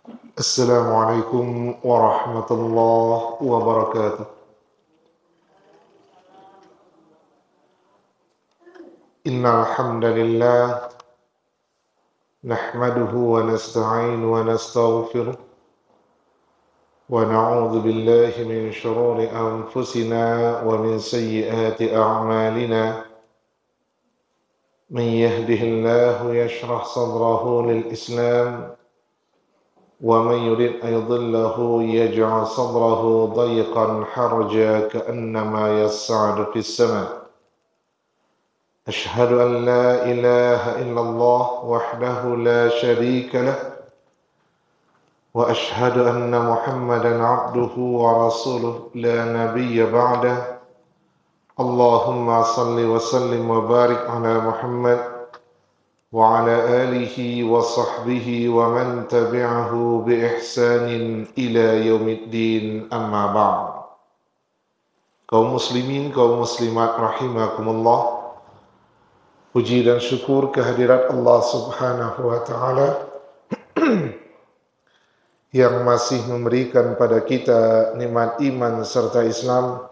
Assalamualaikum warahmatullahi wabarakatuh. Innal hamdalillah nahmaduhu wa nasta'inu wa nastaghfiruh wa na'udzu billahi min shururi anfusina wa min sayyiati a'malina. Man yahdihillahu yashrah sadrahu lil Islam wa man yurid an yudillahu yaj'al sadrahu dayiqan haraja ka'annama yas'adu fis sama'. أشهد أن لا إله إلا الله وحده لا شريك له وأشهد أن محمدا عبده ورسوله لا نبي بعده. اللهم صل وسلم وبارك على محمد وعلى آله وصحبه ومن تبعه بإحسان إلى يوم الدين. أما بعد. Kaum muslimin, kaum muslimat rahimakumullah. Puji dan syukur kehadirat Allah Subhanahu wa taala yang masih memberikan pada kita nikmat iman serta Islam.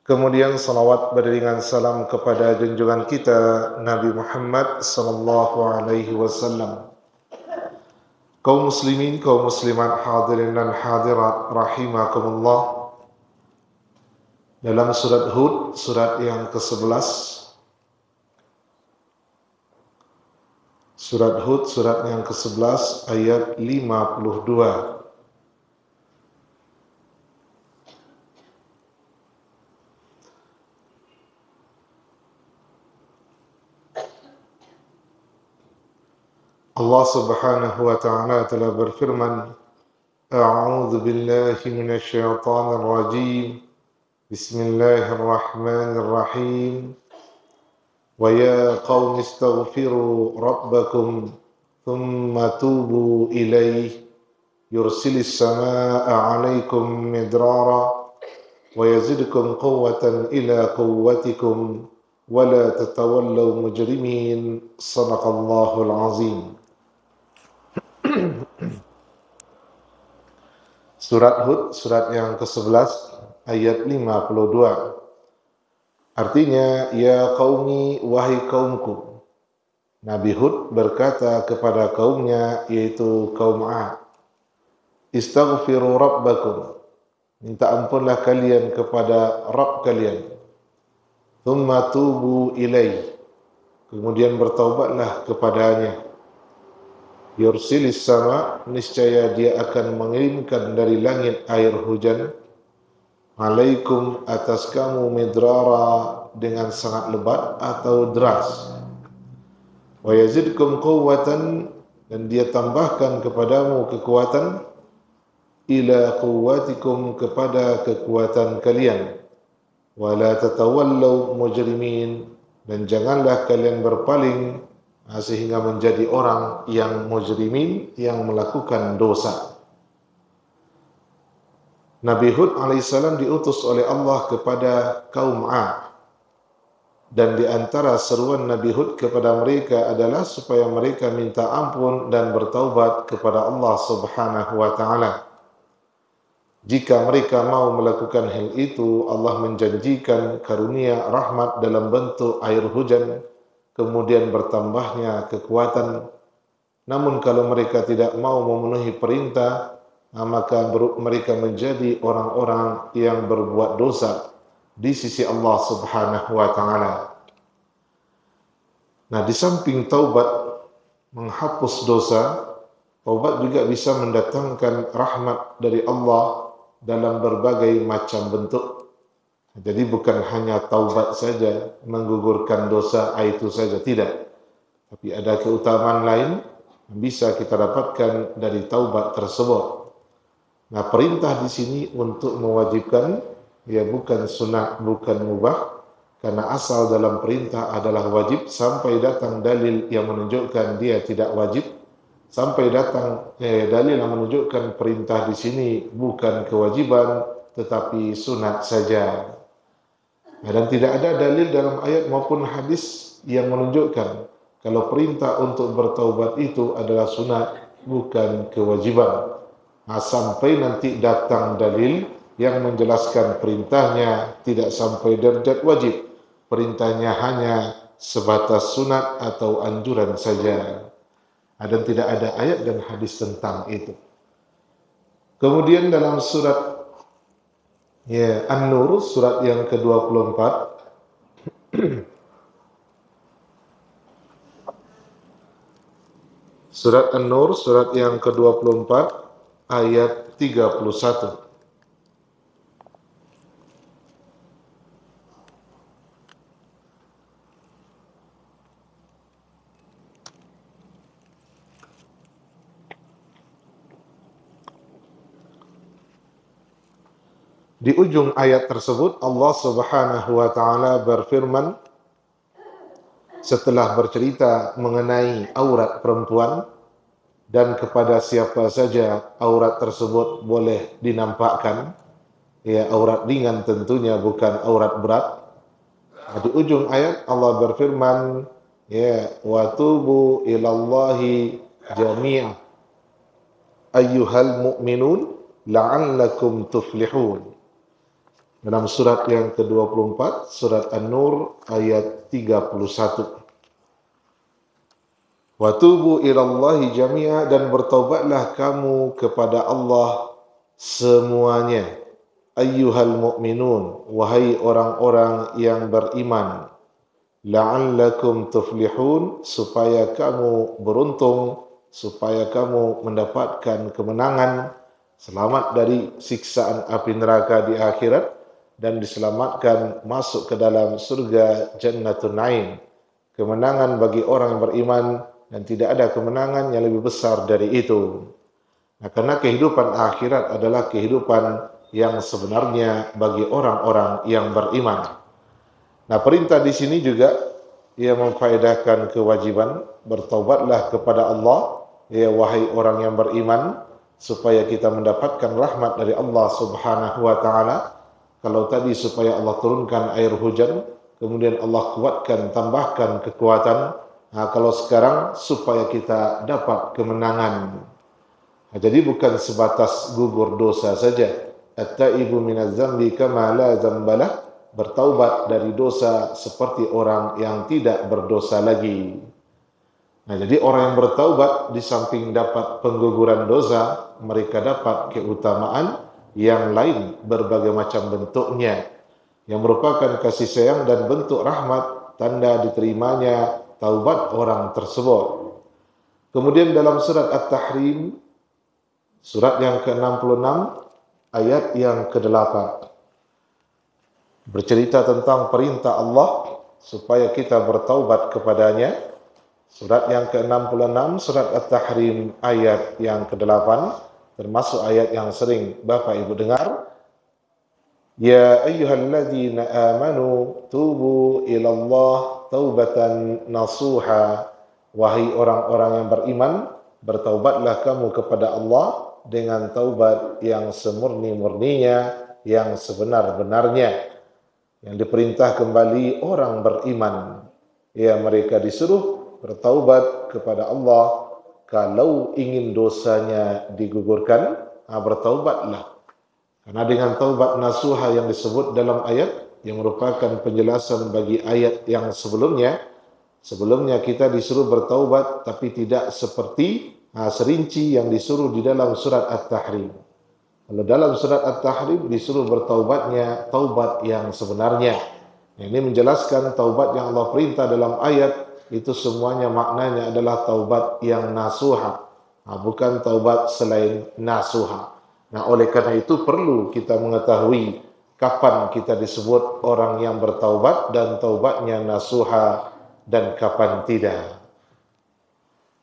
Kemudian salawat beriringan salam kepada junjungan kita Nabi Muhammad sallallahu alaihi wasallam. Kaum muslimin, kaum muslimat, hadirin dan hadirat rahimakumullah. Dalam surat Hud, surat yang ke-11, Surat Hud, surat yang ke-11 ayat 52. Allah Subhanahu wa taala telah berfirman, A'udzu billahi minasy syaithanir rajim. Bismillahirrahmanirrahim. وَيَا قَوْمِ اسْتَغْفِرُوا رَبَّكُمْ ثُمَّ تُوبُوا إِلَيْهِ يُرْسِلِ السَّمَاءَ عَلَيْكُمْ مِدْرَارًا وَيَزِدْكُمْ قُوَّةً إِلَى قُوَّتِكُمْ وَلَا تَتَوَلَّوْا مُجْرِمِينَ. صدق الله العظيم. Surat Hud, surat yang ke-11 ayat 52. Artinya, ya qaumi, wahai kaumku. Nabi Hud berkata kepada kaumnya, yaitu kaum 'Ad, istaghfiru rabbakum, minta ampunlah kalian kepada Rabb kalian. Thumma tubu ilaih, kemudian bertaubatlah kepadanya. Yursilis sama, niscaya dia akan mengirimkan dari langit air hujan. Alaikum, atas kamu, midrara, dengan sangat lebat atau deras. Wa yazidkum quwwatan, dan dia tambahkan kepadamu kekuatan. Ila quwwatikum, kepada kekuatan kalian. Wa la tatawallaw mujrimin, dan janganlah kalian berpaling sehingga menjadi orang yang mujrimin, yang melakukan dosa. Nabi Hud alaihissalam diutus oleh Allah kepada kaum 'Ad. Dan di antara seruan Nabi Hud kepada mereka adalah supaya mereka minta ampun dan bertaubat kepada Allah Subhanahu wa taala. Jika mereka mau melakukan hal itu, Allah menjanjikan karunia rahmat dalam bentuk air hujan, kemudian bertambahnya kekuatan. Namun kalau mereka tidak mau memenuhi perintah, maka mereka menjadi orang-orang yang berbuat dosa di sisi Allah Subhanahu wa taala. Nah, di samping taubat menghapus dosa, taubat juga bisa mendatangkan rahmat dari Allah dalam berbagai macam bentuk. Jadi bukan hanya taubat saja, menggugurkan dosa itu saja, tidak. Tapi ada keutamaan lain yang bisa kita dapatkan dari taubat tersebut. Nah, perintah di sini untuk mewajibkan, ya bukan sunat, bukan mubah, karena asal dalam perintah adalah wajib sampai datang dalil yang menunjukkan dia tidak wajib, sampai datang dalil yang menunjukkan perintah di sini bukan kewajiban, tetapi sunat saja. Dan tidak ada dalil dalam ayat maupun hadis yang menunjukkan kalau perintah untuk bertaubat itu adalah sunat bukan kewajiban. Sampai nanti datang dalil yang menjelaskan perintahnya tidak sampai derajat wajib. Perintahnya hanya sebatas sunat atau anjuran saja. Dan tidak ada ayat dan hadis tentang itu. Kemudian dalam surat An-Nur, surat yang ke-24, surat An-Nur, surat yang ke-24, ayat 31. Di ujung ayat tersebut Allah Subhanahu wa taala berfirman setelah bercerita mengenai aurat perempuan dan kepada siapa saja aurat tersebut boleh dinampakkan, aurat ringan tentunya, bukan aurat berat. Di ujung ayat Allah berfirman, wa tubu ilallahi jami'an ayyuhal mu'minun la'allakum tuflihun. Dalam surat yang ke-24, surat An-Nur ayat 31. Wa tubu ilallahi jami'a, dan bertaubatlah kamu kepada Allah semuanya. Ayyuhal mu'minun, wahai orang-orang yang beriman. La'allakum tuflihun, supaya kamu beruntung, supaya kamu mendapatkan kemenangan, selamat dari siksaan api neraka di akhirat, dan diselamatkan masuk ke dalam surga Jannatun Naim. Kemenangan bagi orang yang beriman, dan tidak ada kemenangan yang lebih besar dari itu. Karena kehidupan akhirat adalah kehidupan yang sebenarnya bagi orang-orang yang beriman. Perintah di sini juga ia memfaedahkan kewajiban, bertaubatlah kepada Allah, wahai orang yang beriman, supaya kita mendapatkan rahmat dari Allah Subhanahu wa taala. Kalau tadi supaya Allah turunkan air hujan, kemudian Allah kuatkan, tambahkan kekuatan. Kalau sekarang supaya kita dapat kemenangan. Jadi bukan sebatas gugur dosa saja. At-taibu minaz zambi kama la zambalah, bertaubat dari dosa seperti orang yang tidak berdosa lagi. Jadi orang yang bertaubat di samping dapat pengguguran dosa, mereka dapat keutamaan yang lain berbagai macam bentuknya, yang merupakan kasih sayang dan bentuk rahmat, tanda diterimanya taubat orang tersebut. Kemudian dalam surat At-Tahrim, surat yang ke-66, ayat yang ke-8, bercerita tentang perintah Allah supaya kita bertaubat kepadanya. Surat yang ke-66, surat At-Tahrim, ayat yang ke-8, termasuk ayat yang sering Bapak Ibu dengar. Ya ayyuhalladzina amanu tubu ilallah taubatan nasuha. Wahai orang-orang yang beriman, bertaubatlah kamu kepada Allah dengan taubat yang semurni-murninya, yang sebenar-benarnya. Yang diperintah kembali orang beriman, mereka disuruh bertaubat kepada Allah. Kalau ingin dosanya digugurkan, bertaubatlah. Karena dengan taubat nasuha yang disebut dalam ayat, yang merupakan penjelasan bagi ayat yang sebelumnya. Sebelumnya kita disuruh bertaubat, tapi tidak seperti serinci yang disuruh di dalam surat At-Tahrim. Kalau dalam surat At-Tahrim disuruh bertaubatnya taubat yang sebenarnya. Ini menjelaskan taubat yang Allah perintah dalam ayat, itu semuanya maknanya adalah taubat yang nasuha, bukan taubat selain nasuha. Oleh karena itu perlu kita mengetahui kapan kita disebut orang yang bertaubat dan taubatnya nasuha, dan kapan tidak.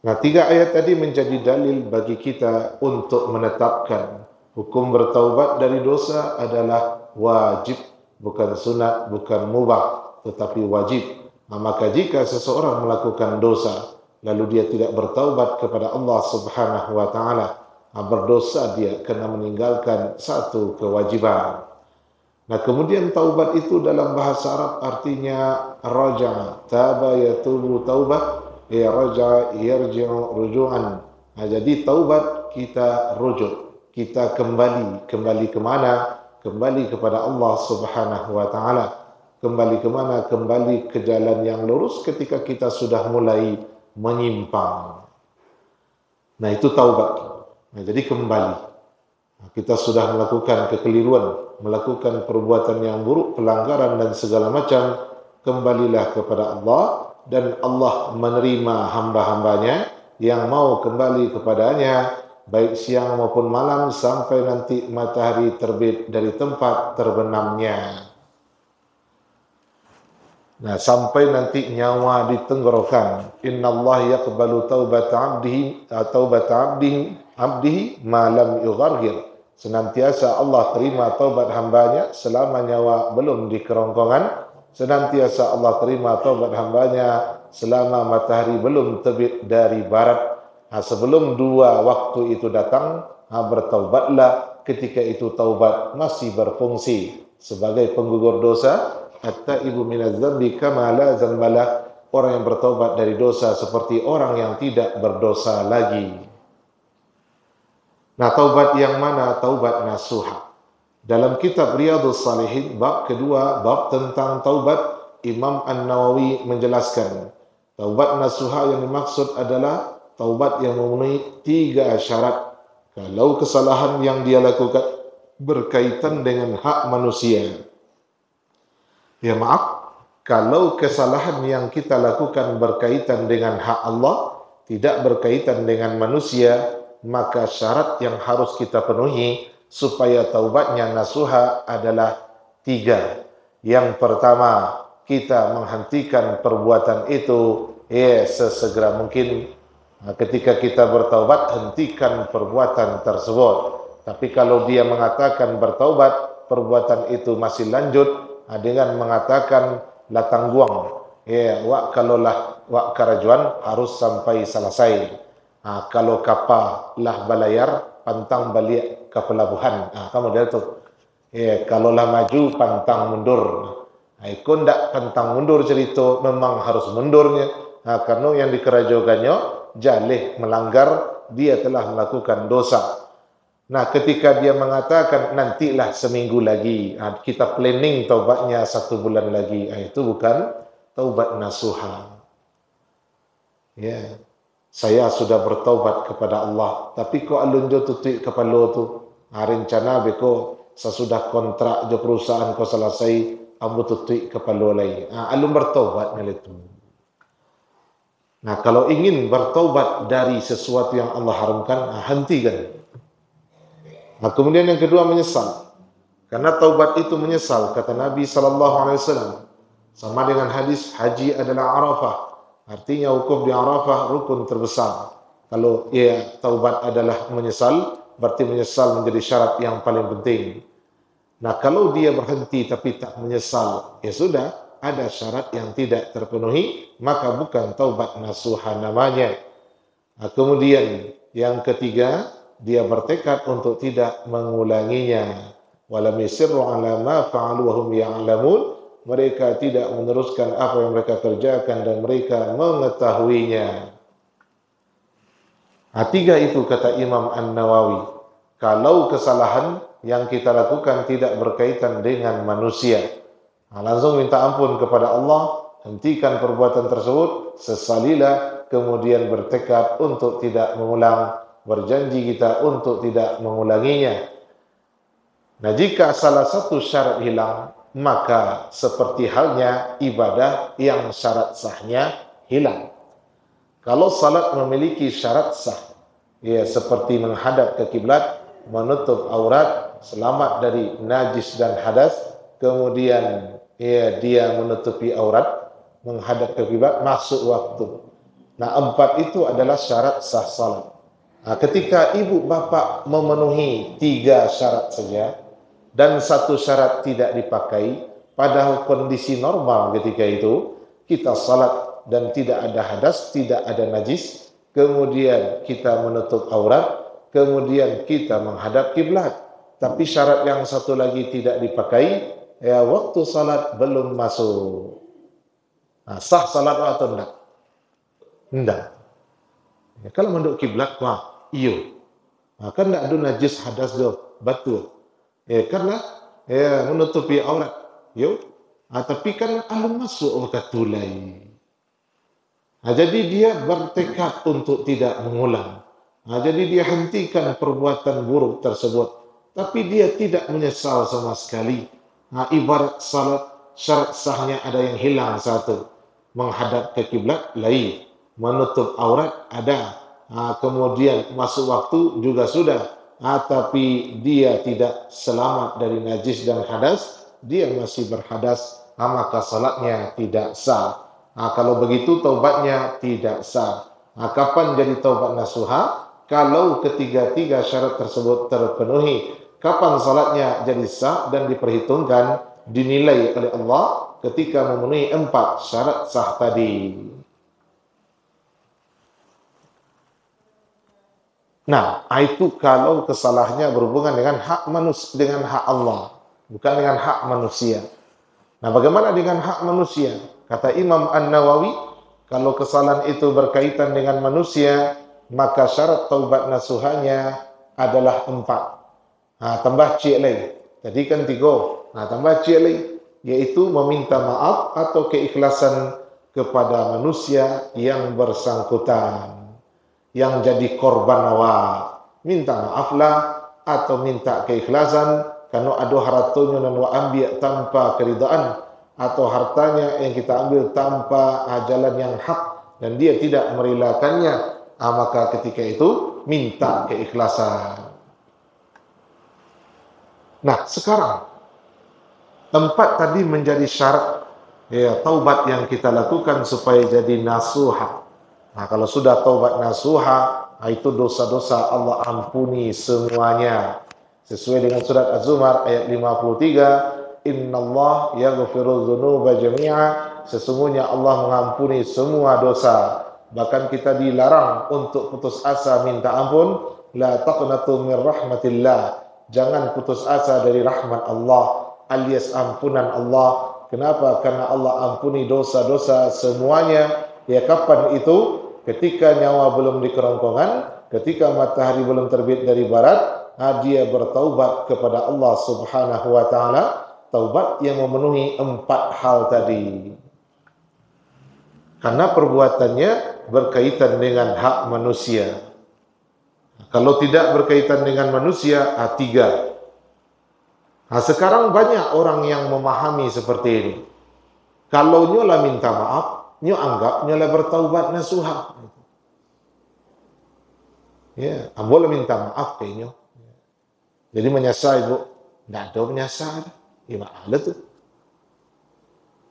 3 ayat tadi menjadi dalil bagi kita untuk menetapkan hukum bertaubat dari dosa adalah wajib, bukan sunat, bukan mubah, tetapi wajib. Maka jika seseorang melakukan dosa, lalu dia tidak bertaubat kepada Allah Subhanahu wa ta'ala, berdosa dia karena meninggalkan satu kewajiban. Kemudian taubat itu dalam bahasa Arab artinya raja'a, taba yatubu taubah, raja'a yarji'u ruju'an. Jadi taubat kita rujuk, kita kembali ke mana? Kembali kepada Allah Subhanahu wa taala. Kembali ke mana? Kembali ke jalan yang lurus ketika kita sudah mulai menyimpang. Nah, itu taubat. Nah, jadi kembali. Kita sudah melakukan kekeliruan, melakukan perbuatan yang buruk, pelanggaran dan segala macam, kembalilah kepada Allah, dan Allah menerima hamba-hambanya yang mau kembali kepadanya, baik siang maupun malam, sampai nanti matahari terbit dari tempat terbenamnya. Nah, sampai nanti nyawa di tenggorokan. Innallaha yaqbalu taubata 'abdihi ma lam yughargir. Senantiasa Allah terima taubat hambanya selama nyawa belum di kerongkongan. Senantiasa Allah terima taubat hambanya selama matahari belum terbit dari barat. Sebelum dua waktu itu datang, bertaubatlah ketika itu taubat masih berfungsi sebagai penggugur dosa. At-taibu minadz dzambi kama la dzambala. Orang yang bertaubat dari dosa seperti orang yang tidak berdosa lagi. Nah, taubat yang mana? Taubat nasuha. Dalam kitab Riyadhus Shalihin bab kedua, bab tentang taubat, Imam An-Nawawi menjelaskan taubat nasuha yang dimaksud adalah taubat yang memenuhi 3 syarat. Kalau kesalahan yang dia lakukan berkaitan dengan hak manusia, ya maaf, kalau kesalahan yang kita lakukan berkaitan dengan hak Allah, tidak berkaitan dengan manusia, maka syarat yang harus kita penuhi supaya taubatnya nasuha adalah 3. Yang pertama, kita menghentikan perbuatan itu sesegera mungkin. Ketika kita bertaubat, hentikan perbuatan tersebut. Tapi kalau dia mengatakan bertaubat, perbuatan itu masih lanjut, dengan mengatakan latang guang, wak karajuan harus sampai selesai. Kalau kapal lah balayar, pantang balik ke pelabuhan. Kamu dia tu. Kalau lah maju, pantang mundur. Ikut ndak pantang mundur cerita, memang harus mundurnya. Karena yang dikerajokannya jalih melanggar, dia telah melakukan dosa. Nah, ketika dia mengatakan nantilah seminggu lagi, kita planning taubatnya 1 bulan lagi, itu bukan taubat nasuha. Ya, saya sudah bertaubat kepada Allah, tapi kok alun jo tutik kepala tu, rencana beko sesudah kontrak jo perusahaan kau selesai, ambo tutik kepala lagi. Alun bertaubat itu. Nah, kalau ingin bertaubat dari sesuatu yang Allah haramkan, hentikan. Nah, kemudian yang kedua, menyesal. Karena taubat itu menyesal, kata Nabi SAW. Sama dengan hadis, haji adalah Arafah. Artinya wukuf di Arafah rukun terbesar. Kalau taubat adalah menyesal, berarti menyesal menjadi syarat yang paling penting. Nah, kalau dia berhenti tapi tak menyesal, ya sudah, ada syarat yang tidak terpenuhi, maka bukan taubat nasuha namanya. Nah, kemudian yang ketiga, dia bertekad untuk tidak mengulanginya. Walam yusirru ala ma fa'alu wa hum ya'lamun. Mereka tidak meneruskan apa yang mereka kerjakan dan mereka mengetahuinya. 3 itu kata Imam An-Nawawi. Kalau kesalahan yang kita lakukan tidak berkaitan dengan manusia, langsung minta ampun kepada Allah, hentikan perbuatan tersebut, sesalilah, kemudian bertekad untuk tidak mengulang, berjanji kita untuk tidak mengulanginya. Nah, jika salah satu syarat hilang, maka seperti halnya ibadah yang syarat sahnya hilang. Kalau salat memiliki syarat sah, seperti menghadap ke kiblat, menutup aurat, selamat dari najis dan hadas, kemudian dia menutupi aurat, menghadap ke kiblat, masuk waktu. Nah, 4 itu adalah syarat sah salat. Ketika ibu bapa memenuhi 3 syarat saja dan 1 syarat tidak dipakai, padahal kondisi normal ketika itu kita salat dan tidak ada hadas, tidak ada najis, kemudian kita menutup aurat, kemudian kita menghadap kiblat, tapi syarat yang 1 lagi tidak dipakai, waktu salat belum masuk. Sah salat atau tidak? Tidak. Ya, kalau menduk kiblat, wah, iyo. Nah, kan tidak ada najis hadas do, betul. Ya, karena ya menutupi aurat. Yo. Tapi kan alun masuk wakatulai. Jadi dia bertekad untuk tidak mengulang. Jadi dia hentikan perbuatan buruk tersebut. Tapi dia tidak menyesal sama sekali. Ibarat salat, syarat sahnya ada yang hilang satu. Menghadap ke kiblat, lain. Menutup aurat, ada. Kemudian masuk waktu juga sudah. Tapi dia tidak selamat dari najis dan hadas. Dia masih berhadas, maka salatnya tidak sah. Kalau begitu taubatnya tidak sah. Kapan jadi taubat nasuha? Kalau ketiga-tiga syarat tersebut terpenuhi. Kapan salatnya jadi sah dan diperhitungkan, dinilai oleh Allah ketika memenuhi 4 syarat sah tadi. Nah, itu kalau kesalahannya berhubungan dengan hak manusia, dengan hak Allah, bukan dengan hak manusia. Nah, bagaimana dengan hak manusia? Kata Imam An-Nawawi, kalau kesalahan itu berkaitan dengan manusia, maka syarat taubat nasuhanya adalah 4. Tambah cik lagi. Tadi kan 3. Tambah cik lagi, yaitu meminta maaf atau keikhlasan kepada manusia yang bersangkutan, yang jadi korban awak. Minta maaflah atau minta keikhlasan, karena ada hartanya nan wa ambil tanpa keridaan, atau hartanya yang kita ambil tanpa jalan yang hak dan dia tidak merelakannya, maka ketika itu minta keikhlasan. Nah, sekarang 4 tadi menjadi syarat taubat yang kita lakukan supaya jadi nasuha. Kalau sudah taubat nasuha, itu dosa-dosa Allah ampuni semuanya. Sesuai dengan surat Az-Zumar ayat 53, Innallah yaghfiru dzunuba jami'a, sesungguhnya Allah mengampuni semua dosa. Bahkan kita dilarang untuk putus asa minta ampun. La taqnatu min rahmatillah, jangan putus asa dari rahmat Allah, alias ampunan Allah. Kenapa? Karena Allah ampuni dosa-dosa semuanya. Ya, kapan itu? Ketika nyawa belum di kerongkongan, ketika matahari belum terbit dari barat, dia bertaubat kepada Allah Subhanahu wa taala, taubat yang memenuhi 4 hal tadi. Karena perbuatannya berkaitan dengan hak manusia. Kalau tidak berkaitan dengan manusia, 3. Sekarang banyak orang yang memahami seperti ini. Kalau nyola minta maaf, nyo anggap nyola bertaubat nasuha. Ya, boleh minta maaf kayaknya. Jadi menyesal ibu, tidak ada menyesal. Gimana tu?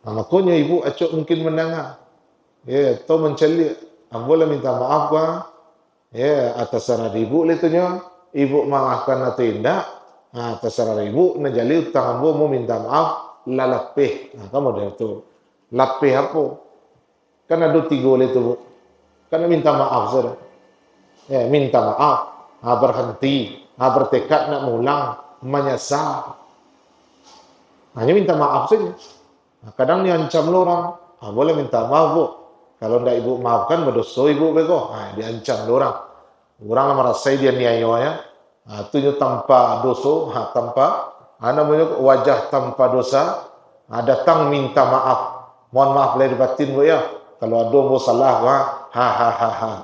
Makanya ibu acok mungkin mendengar. Ya, atau mencelik. Boleh minta maaf kan? Ya, atas saran ibu letunya. Ibu maafkan atau tidak? Atas saran ibu, najali utang ambo mau minta maaf, lalapeh. Kamu dah tu. Lapeh apa? Kan ada 3 itu bu. Kan minta maaf saudara. Ya, minta maaf, berhenti, bertekad nak mengulang, menyesal. Hanya minta maaf saja. Kadang ni ancam orang, boleh minta maaf bu. Kalau tidak ibu maafkan, berdosa ibu bego. Diancam orang. Orang merasa dia niayanya. Itu tanpa dosa, tanpa namanya wajah tanpa dosa. Datang minta maaf. Mohon maaf lahir batin bu ya. Kalau ada mau salah,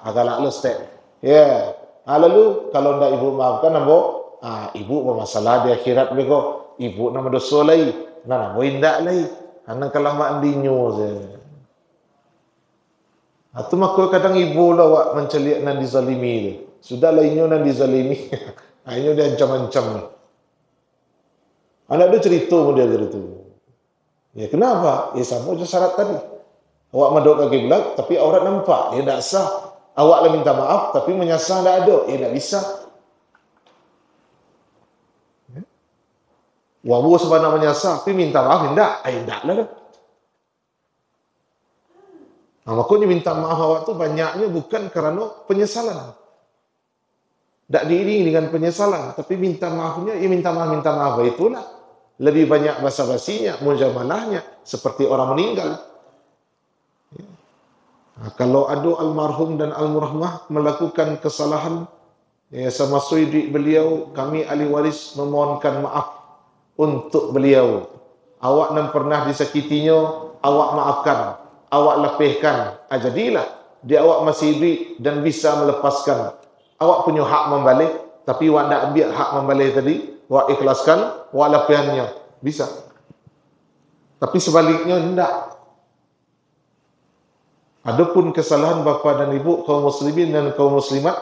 agak lalu step. Ya. Lalu kalau tidak ibu maafkan, ibu bermasalah di akhirat bego. Ibu nama dosa lagi, nama indak lagi. Anak kalah mak dinyo saja. Atau maka kadang ibu lawak menceliak nan dizalimi. Sudah lainnya nan dizalimi. Ini dia ancam-ancam. Anak dia cerita model itu. Ya kenapa? Ya sama je syarat tadi. Awak madok ke kiblat tapi aurat nampak, ya tak sah. Awak lah minta maaf tapi menyesal tak ada, ya tak bisa. Wawu sebenarnya menyesal, tapi minta maaf tidak, tidak lah. Makanya minta maaf awak tu banyaknya bukan kerana penyesalan. Tak diiringi dengan penyesalan, tapi minta maafnya, ya minta maaf, itulah. Lebih banyak basa-basinya, mujamalahnya, seperti orang meninggal. Kalau ada almarhum dan almarhumah melakukan kesalahan, ya, semasui duit beliau, kami ahli waris memohonkan maaf untuk beliau. Awak nan pernah disakitinya, awak maafkan, awak lepihkan. Jadilah dia awak masih duit dan bisa melepaskan. Awak punya hak membalik, tapi awak nak ambil hak membalik tadi, awak ikhlaskan, awak lepihannya. Bisa. Tapi sebaliknya tidak. Adapun kesalahan bapa dan ibu kaum muslimin dan kaum muslimat,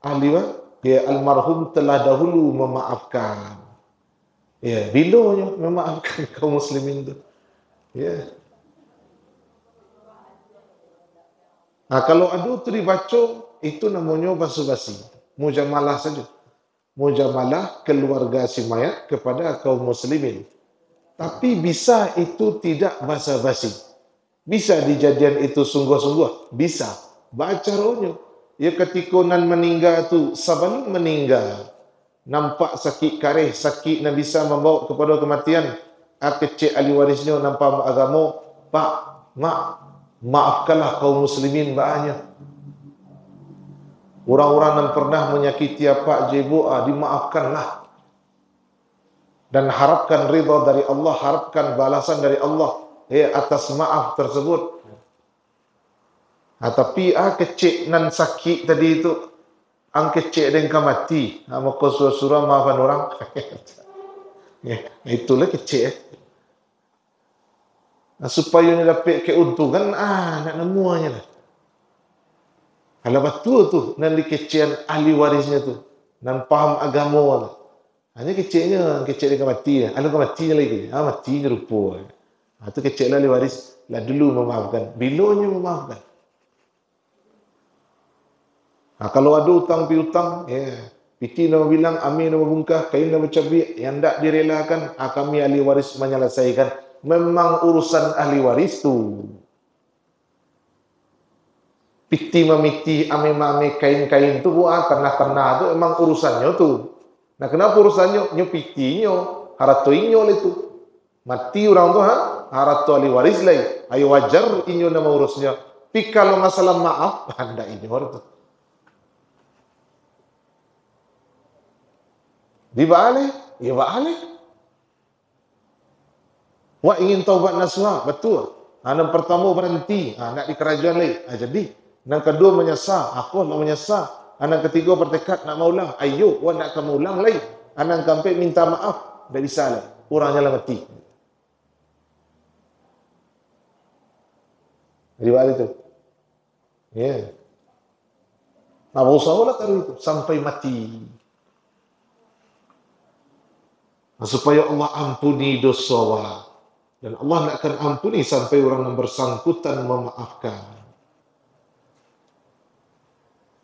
ahli ya, almarhum telah dahulu memaafkan. Ya, bilanya memaafkan kaum muslimin itu. Ya. Kalau ada tu dibaca, itu namanya basa-basi. Mujamalah saja. Mujamalah keluarga si mayat kepada kaum muslimin. Tapi bisa itu tidak basa-basi. Bisa dijadian itu sungguh-sungguh. Bisa. Baca rohnya. Ya, ketika nan meninggal tu, sebelum meninggal, nampak sakit kareh, sakit nan bisa membawa kepada kematian. Kecik ahli warisnya nampak agama, Pak, Mak, maafkanlah kaum muslimin banyak. Orang-orang yang pernah menyakiti Pak Ibu, dimaafkanlah. Dan harapkan ridha dari Allah, harapkan balasan dari Allah atas maaf tersebut. Tapi kecik nan sakit tadi itu, kecik dengan mati, maka surah maafkan orang. Itulah kecik. Supaya ni dapat keuntungan, nak nemuanya lah. Kalau betul tu, nan dikecian ahli warisnya tu, nan paham agama tu. Hanya keciknya, kecik dengan mati. Kalau matinya lagi, matinya rupa. Itu kecik lah ahli waris, lah dulu memaafkan. Bilanya memaafkan. Kalau ada hutang piutang, piti nama bilang, amin nama bungkah, kain nama cabik, yang tak direlakan, kami ahli waris menyelesaikan. Memang urusan ahli waris tu. Piti memiti, ame-ame, kain-kain tu, tanah-tanah tu, memang urusannya tu. Nah, kenapa urusannya? Nyo pitinya, harato inyo lah itu. Mati orang tu, harato ahli waris lah. Ayo wajar inyo nama urusnya. Tapi kalau masalah maaf, anda inyo orang tu. Di balik, ya balik. Wah, ingin taubat nasuha, betul. Yang pertama berhenti, nak di kerajaan lagi. Jadi, yang kedua menyesal, aku nak menyesal. Yang ketiga bertekad nak maulang. Ayo, wah nak kamu ulang lagi. Yang keempat minta maaf, tak bisa lah. Orangnya lah mati. Jadi balik tu. Ya. Nah, berusaha lah taruh itu sampai mati. Supaya Allah ampuni dosa. Dan Allah nak akan ampuni sampai orang yang bersangkutan memaafkan.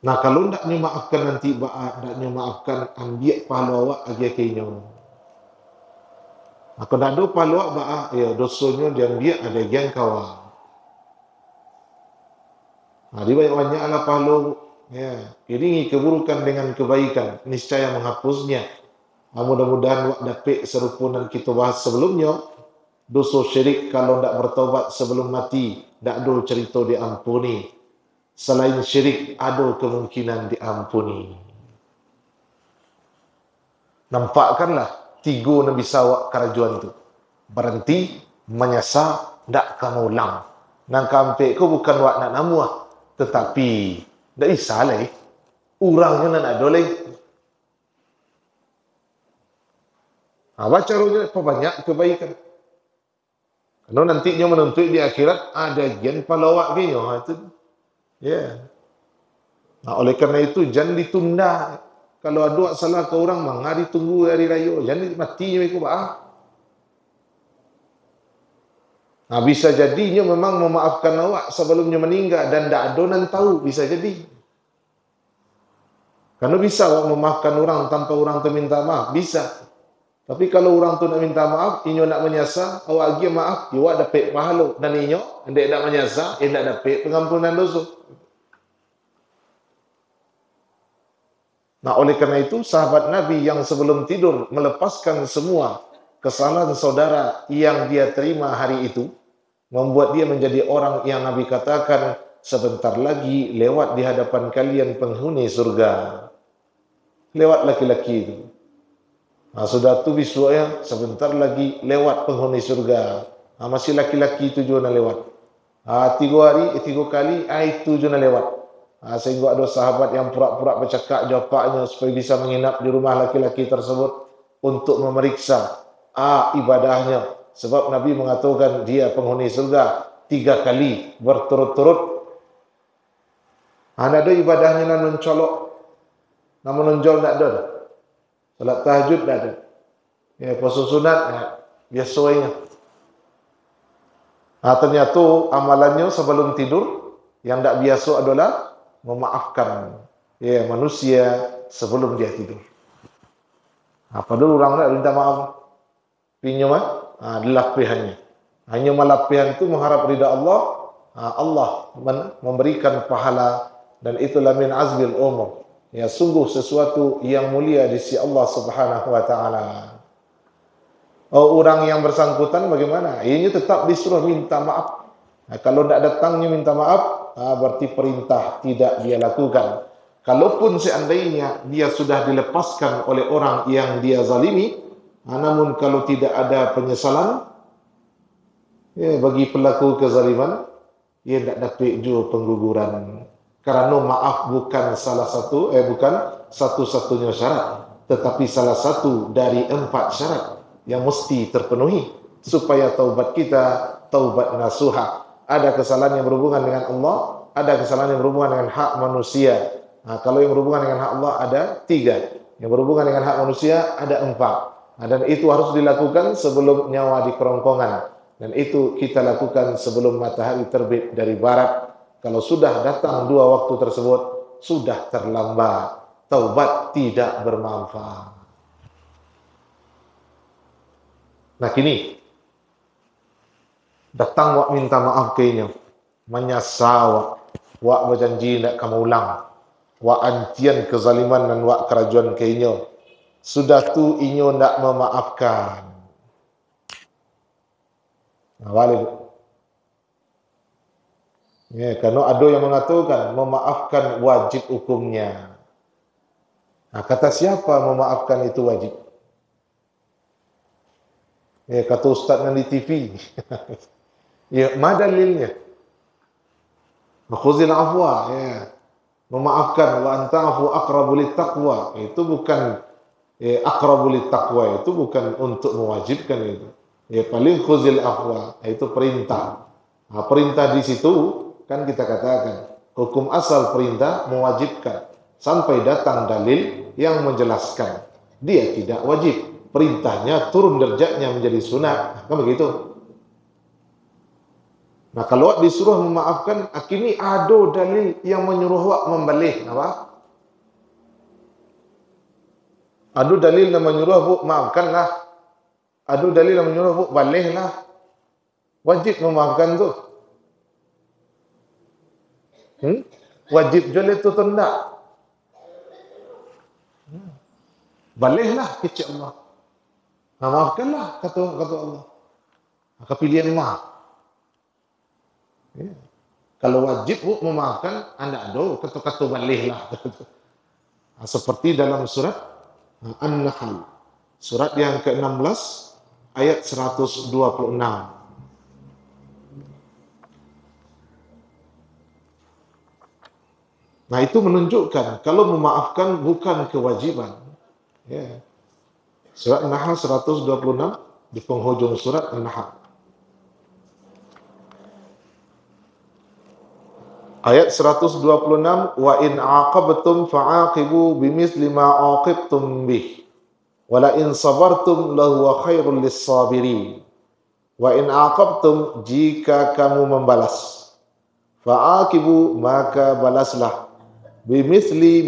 Nah, kalau tak memaafkan nanti, tak memaafkan, ambil pahala awak agi kayaknya. Kalau tak ada pahala awak, ya dosanya diambil ada yang kawal. Di banyak-banyak lah pahala. Ya, iringi keburukan dengan kebaikan, niscaya menghapusnya. Mudah-mudahan awak dapat serupa yang kita bahas sebelumnya. Dosa syirik kalau tak bertaubat sebelum mati, tak ada cerita diampuni. Selain syirik, ada kemungkinan diampuni. Nampakkanlah tiga yang bisa awak kerajuan tu. Berhenti, menyesal, tak kamu ulang. Nang kampek ku bukan awak nak namuah. Tetapi, tak bisa lah. Orangnya nak ada lah. Baca rohnya, banyak kebaikan. Kalau nantinya menuntut di akhirat, ada gen palawak kayaknya. Itu. Ya. Nah, oleh kerana itu, jangan ditunda. Kalau ada salah ke orang, mangari tunggu hari raya. Jangan matinya mereka. Nah, bisa jadinya memang memaafkan awak sebelumnya meninggal dan tak ada yang tahu. Bisa jadi. Karena bisa awak memaafkan orang tanpa orang tu minta maaf. Bisa. Tapi kalau orang tu nak minta maaf, inyo nak menyesal, awak lagi maaf, awak dapat pahala. Dan inyo, hendak nak menyesal, hendak dapat pengampunan dosa. Nah, oleh kerana itu, sahabat Nabi yang sebelum tidur melepaskan semua kesalahan saudara yang dia terima hari itu, membuat dia menjadi orang yang Nabi katakan, sebentar lagi lewat di hadapan kalian penghuni surga. Lewat laki-laki itu. Sudah tu visualnya, sebentar lagi lewat penghuni surga. Masih laki-laki itu juga nak lewat. 3 kali, itu juga nak lewat. Sehingga ada sahabat yang pura-pura bercakap jawabnya supaya bisa menginap di rumah laki-laki tersebut untuk memeriksa ibadahnya. Sebab Nabi mengatakan dia penghuni surga 3 kali berturut-turut. Ada ibadahnya nak mencolok, nak menonjol tak ada. Salat tahajud tak ada. Puasa sunat biasanya. Ternyata amalannya sebelum tidur yang tak biasa adalah memaafkan manusia sebelum dia tidur. Padahal orang nak minta maaf. Pinjam lapihannya. Hanya malapihan itu mengharap ridha Allah. Allah memberikan pahala dan itulah min azbil umur. Sungguh sesuatu yang mulia di sisi Allah Subhanahu wa taala. Orang yang bersangkutan bagaimana? Ianya tetap disuruh minta maaf. Kalau tidak datangnya minta maaf, berarti perintah tidak dia lakukan. Kalaupun seandainya dia sudah dilepaskan oleh orang yang dia zalimi, namun kalau tidak ada penyesalan, bagi pelaku kezaliman, ia tidak dapat juga pengguguran. Karena maaf bukan bukan satu-satunya syarat, tetapi salah satu dari 4 syarat yang mesti terpenuhi supaya taubat kita taubat nasuha. Ada kesalahan yang berhubungan dengan Allah, ada kesalahan yang berhubungan dengan hak manusia. Kalau yang berhubungan dengan hak Allah ada 3, yang berhubungan dengan hak manusia ada 4. Dan itu harus dilakukan sebelum nyawa di kerongkongan. Dan itu kita lakukan sebelum matahari terbit dari barat. Kalau sudah datang 2 waktu tersebut, sudah terlambat. Taubat tidak bermanfaat. Nah kini, datang wak minta maaf kayaknya. Menyesal wak berjanji nak kamu ulang. Wak antian kezaliman dan wak kerajuan kayaknya. Sudah tu inyo nak memaafkan. Balik. Karena ada yang mengatakan memaafkan wajib hukumnya. Kata siapa memaafkan itu wajib? Kata ustaz yang di TV. Mana dalilnya? Khuzil afwa. Memaafkan wa anta'afu aqrabu littaqwa. Itu bukan aqrabu littaqwa, itu bukan untuk mewajibkan itu. Paling khuzil afwa, itu perintah. Perintah di situ kan kita katakan hukum asal perintah mewajibkan sampai datang dalil yang menjelaskan dia tidak wajib, perintahnya turun derajatnya menjadi sunat, kan begitu. Nah kalau disuruh memaafkan, kini ada dalil yang menyuruh wak membalik, apa? Ada dalil yang menyuruh bu maafkanlah, ada dalil yang menyuruh bu baliklah, wajib memaafkan tu. Wajib jual itu tidak. Baliklah kecil Allah. Maafkanlah kata Allah. Maka pilihan maaf. Kalau wajib memaafkan, anda ada kata-kata baliklah. Seperti dalam surat An-Nahl, surat yang ke-16 ayat 126. Nah itu menunjukkan kalau memaafkan bukan kewajiban. Surat An-Nahl 126 di penghujung surat An-Nahl. Ayat 126, wa in aqabtum fa'aqibu bimithli ma aqibtum bih wa la in sabartum lahuwa khairul lis-sabirin. Wa in aqabtum, jika kamu membalas, fa'aqibu, maka balaslah, bimithli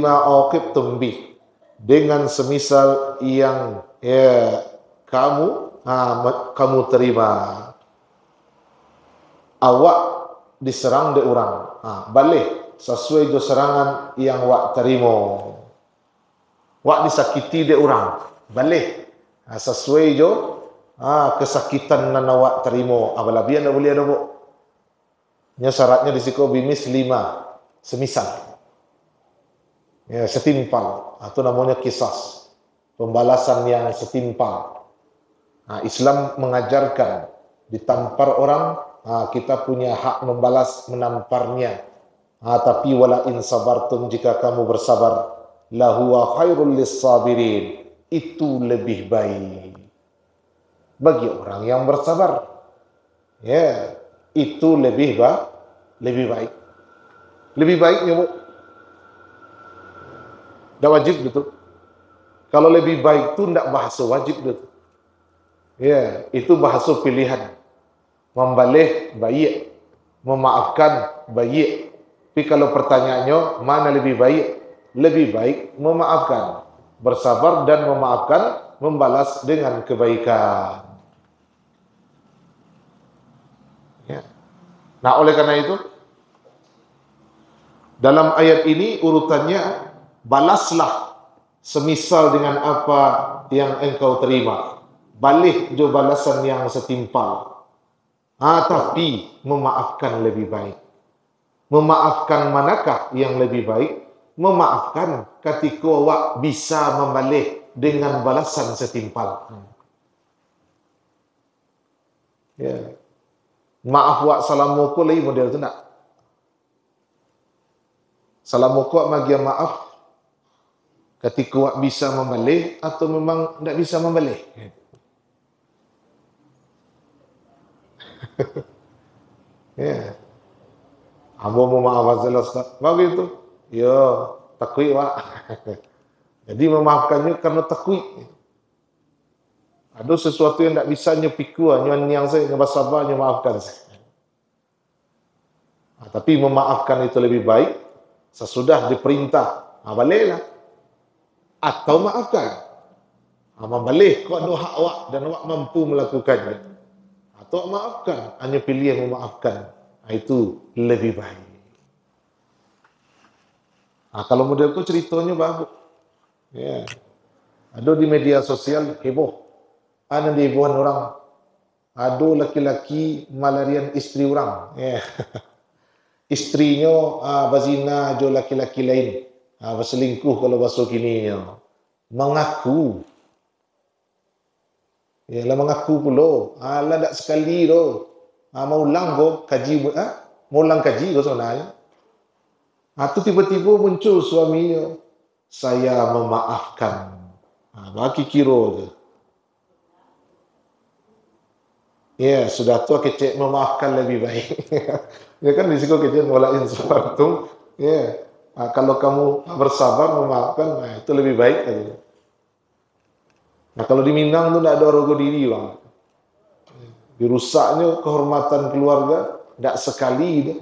ma aqibtum bih, dengan semisal yang kamu terima. Awak diserang de orang, balik sesuai do serangan yang wak terima. Wak disakiti de orang, balik sesuai jo kesakitan nana wak terima. Abalabian dah boleh ada bu. Nya syaratnya di siku bimis 5, semisal. Ya, setimpal atau namanya kisas. Pembalasan yang setimpal. Nah, Islam mengajarkan ditampar orang, kita punya hak membalas menamparnya. Tapi wala in sabartum, jika kamu bersabar, lahuwa khairul lissabirin, itu lebih baik bagi orang yang bersabar. Ya, itu lebih baik. Lebih baiknya bu, tidak wajib gitu. Kalau lebih baik itu tidak bahasa wajib gitu. Ya, itu bahasa pilihan. Membalih baik, memaafkan baik. Tapi kalau pertanyaannya mana lebih baik? Lebih baik memaafkan, bersabar dan memaafkan, membalas dengan kebaikan. Ya. Nah, oleh karena itu dalam ayat ini urutannya, balaslah semisal dengan apa yang engkau terima. Balik jo balasan yang setimpal. Tapi memaafkan lebih baik. Memaafkan manakah yang lebih baik? Memaafkan ketika awak bisa membalik dengan balasan setimpal. Ya. Maaf wak salamuku lagi model tu nak. Salamuku magi maaf ketika awak bisa membalik atau memang tidak bisa membalik. Ya. Abo mau maaf saja Ustaz. Begitu. Ya, takwi wak. Jadi memaafkannya karena takwi. Ada sesuatu yang tidak bisa nyepiku, yang saya sabar, maafkan saya. Tapi memaafkan itu lebih baik sesudah diperintah. Baliklah. Atau maafkan. Balik kau ada hak awak dan awak mampu melakukannya. Atau maafkan, hanya pilih yang memaafkan. Itu lebih baik. Kalau model itu ceritanya bagus. Ya. Ada di media sosial heboh. Ada di hebohan orang. Ada laki-laki malarian istri orang. Ya. Istrinya bazina jo laki-laki lain. Berselingkuh kalau bahasa kininya. Mengaku. Yalah mengaku pula. Alah tak sekali tu. Mau ulang ko kaji, mau ulang kaji ko sebenarnya. Tu tiba-tiba muncul suaminya. Saya memaafkan. Bagi kira je. Ya, sudah tua kecek memaafkan lebih baik. Ya kan di situ kecek wala in sabartum. Ya. Kalau kamu bersabar memaafkan, itu lebih baik aja. Nah, kalau di Minang tu tidak ada rogo diri bang. Dirusaknya kehormatan keluarga, tidak sekali itu.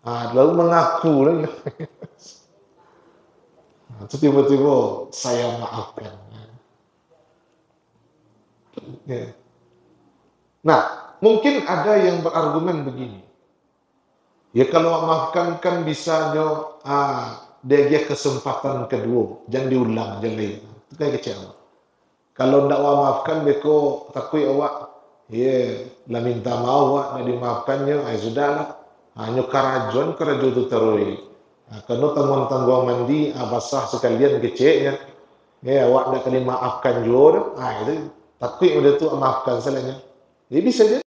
Lalu mengaku lagi. Itu tiba-tiba saya maafkan. Ya. Nah, mungkin ada yang berargumen begini. Ya kalau maafkan kan bisanya dia kesempatan kedua, jangan diulang, jangan. Itu kayak kecewa. Kalau tidak maafkan, beko takui awak. Ya, lah minta maaf wak, nak dimaafkannya, sudahlah. Hanya kerajuan itu terus. Karena tanggung-tanggung mandi, basah sekalian keceknya. Ya, awak nak kali maafkan juga. Itu takui udah tu maafkan selanya. Jadi bisa je.